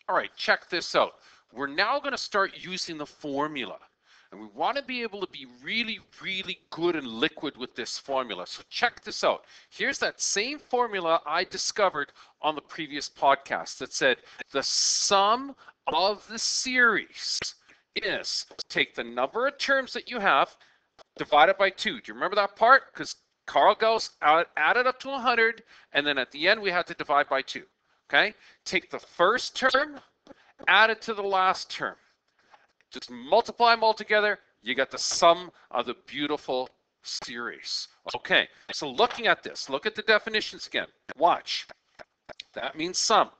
All right, check this out. We're now going to start using the formula. And we want to be able to be really, really good and liquid with this formula. So check this out. Here's that same formula I discovered on the previous podcast that said the sum of the series is take the number of terms that you have, divide it by 2. Do you remember that part? Because Carl Gauss added up to 100, and then at the end we had to divide by 2. Okay? Take the first term, add it to the last term. Just multiply them all together, you get the sum of the beautiful series. Okay, so looking at this, look at the definitions again. Watch. That means sum.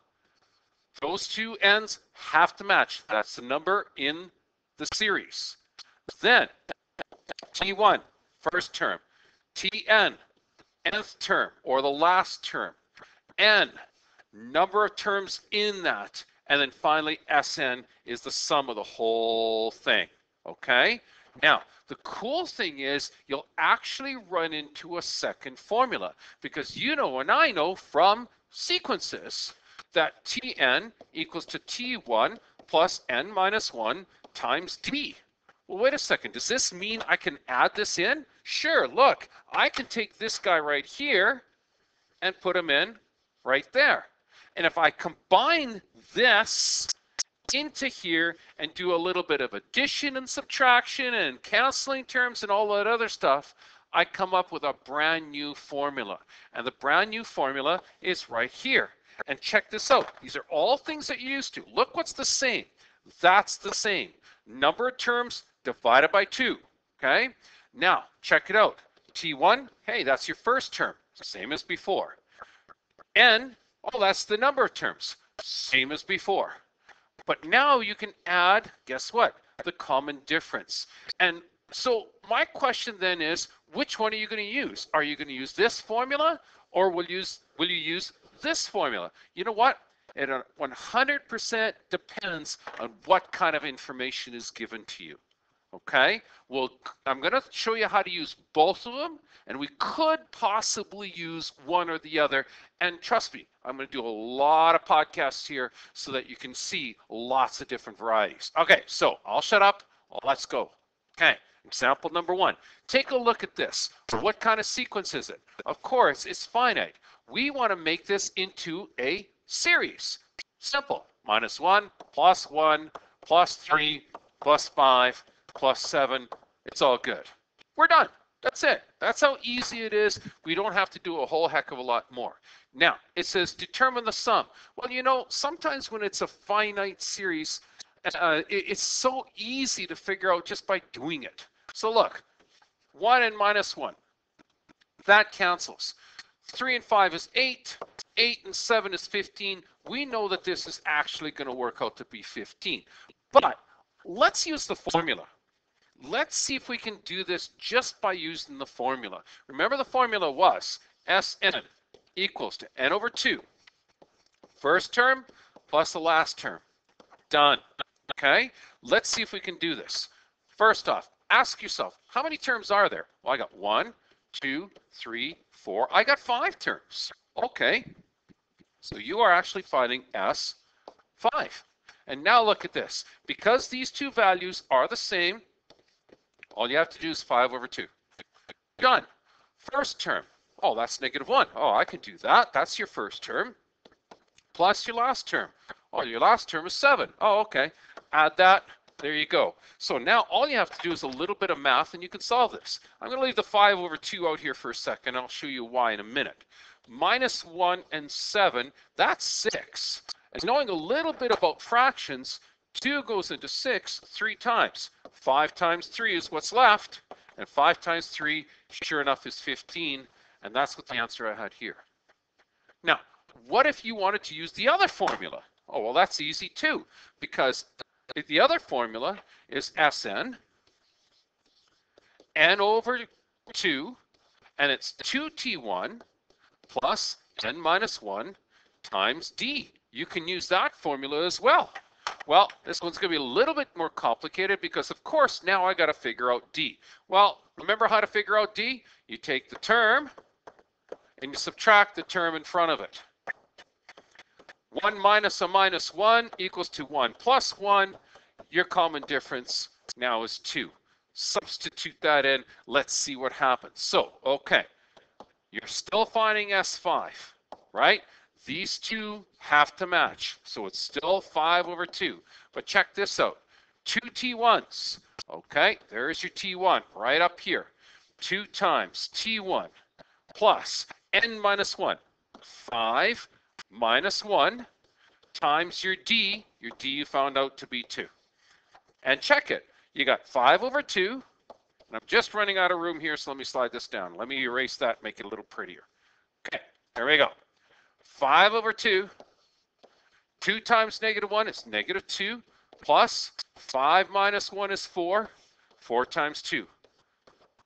Those two ends have to match. That's the number in the series. Then, T1, first term. Tn, nth term, or the last term. N, number of terms in that. And then finally, Sn is the sum of the whole thing, okay? Now, the cool thing is you'll actually run into a second formula because you know and I know from sequences that Tn equals to T1 plus n minus 1 times d. Well, wait a second. Does this mean I can add this in? Sure, look, I can take this guy right here and put him in right there. And if I combine this into here and do a little bit of addition and subtraction and canceling terms and all that other stuff, I come up with a brand new formula. And the brand new formula is right here. And check this out. These are all things that you're used to. Look what's the same. That's the same. Number of terms divided by 2. Okay? Now, check it out. T1, hey, that's your first term. Same as before. N, oh, that's the number of terms. Same as before. But now you can add, guess what? The common difference. And so my question then is, which one are you going to use? Are you going to use this formula or will you use this formula? You know what? It 100% depends on what kind of information is given to you. Okay, well, I'm going to show you how to use both of them, and we could possibly use one or the other. And trust me, I'm going to do a lot of podcasts here so that you can see lots of different varieties. Okay, so I'll shut up. Let's go. Okay, example number 1. Take a look at this. What kind of sequence is it? Of course, it's finite. We want to make this into a series. Simple. -1, +1, +3, +5, +7, it's all good. We're done. That's it. That's how easy it is. We don't have to do a whole heck of a lot more. Now, it says determine the sum. Well, you know, sometimes when it's a finite series, it's so easy to figure out just by doing it. So look, 1 and -1. That cancels. 3 and 5 is 8. 8 and 7 is 15. We know that this is actually going to work out to be 15. But let's use the formula. Let's see if we can do this just by using the formula. Remember the formula was Sn equals to n over 2. First term plus the last term. Done. Okay? Let's see if we can do this. First off, ask yourself, how many terms are there? Well, I got 1, 2, 3, 4. I got 5 terms. Okay. So you are actually finding S5. And now look at this. Because these two values are the same, all you have to do is 5 over 2. Done. First term. Oh, that's -1. Oh, I can do that. That's your first term. Plus your last term. Oh, your last term is 7. Oh, okay. Add that. There you go. So now all you have to do is a little bit of math and you can solve this. I'm going to leave the 5 over 2 out here for a second. I'll show you why in a minute. -1 and 7, that's 6. And knowing a little bit about fractions, 2 goes into 6 3 times. 5 times 3 is what's left. And 5 times 3, sure enough, is 15. And that's what the answer I had here. Now, what if you wanted to use the other formula? Oh, well, that's easy too. Because the other formula is Sn, n over 2, and it's 2t1 plus n minus 1 times d. You can use that formula as well. Well, this one's going to be a little bit more complicated because, of course, now I got to figure out d. Well, remember how to figure out d? You take the term and you subtract the term in front of it. 1 minus a minus 1 equals to 1 plus 1. Your common difference now is 2. Substitute that in. Let's see what happens. So, okay, you're still finding S5, right? These two have to match. So it's still 5 over 2. But check this out. 2 T1s. Okay, there's your T1 right up here. 2 times T1 plus n minus 1. 5 minus 1 times your D you found out to be 2. And check it. You got 5 over 2. And I'm just running out of room here, so let me slide this down. Let me erase that, make it a little prettier. Okay, there we go. 5 over 2. 2 times -1 is -2. Plus 5 minus 1 is 4. 4 times 2.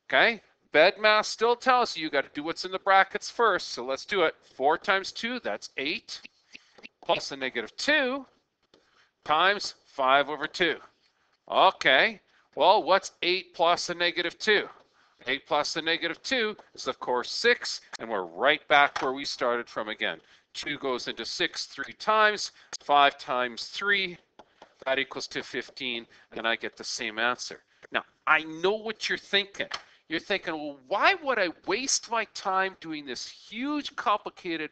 Okay, BEDMAS still tells you you got to do what's in the brackets first, so let's do it. 4 times 2, that's 8. Plus a -2 times 5 over 2. Okay, well, what's 8 plus a -2? 8 plus a -2 is, of course, 6, and we're right back where we started from again. 2 goes into 6 3 times. 5 times 3, that equals to 15, and I get the same answer. Now, I know what you're thinking. You're thinking, well, why would I waste my time doing this huge, complicated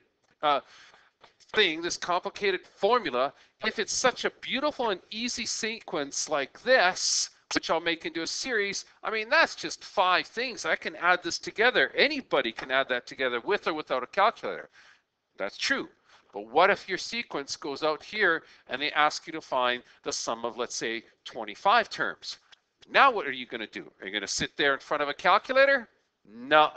thing, this complicated formula, if it's such a beautiful and easy sequence like this, which I'll make into a series? I mean, that's just 5 things. I can add this together. Anybody can add that together with or without a calculator. That's true. But what if your sequence goes out here and they ask you to find the sum of, let's say, 25 terms? Now what are you going to do? Are you going to sit there in front of a calculator? No.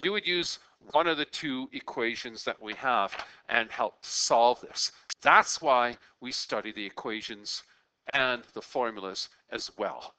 You would use one of the 2 equations that we have and help solve this. That's why we study the equations and the formulas as well.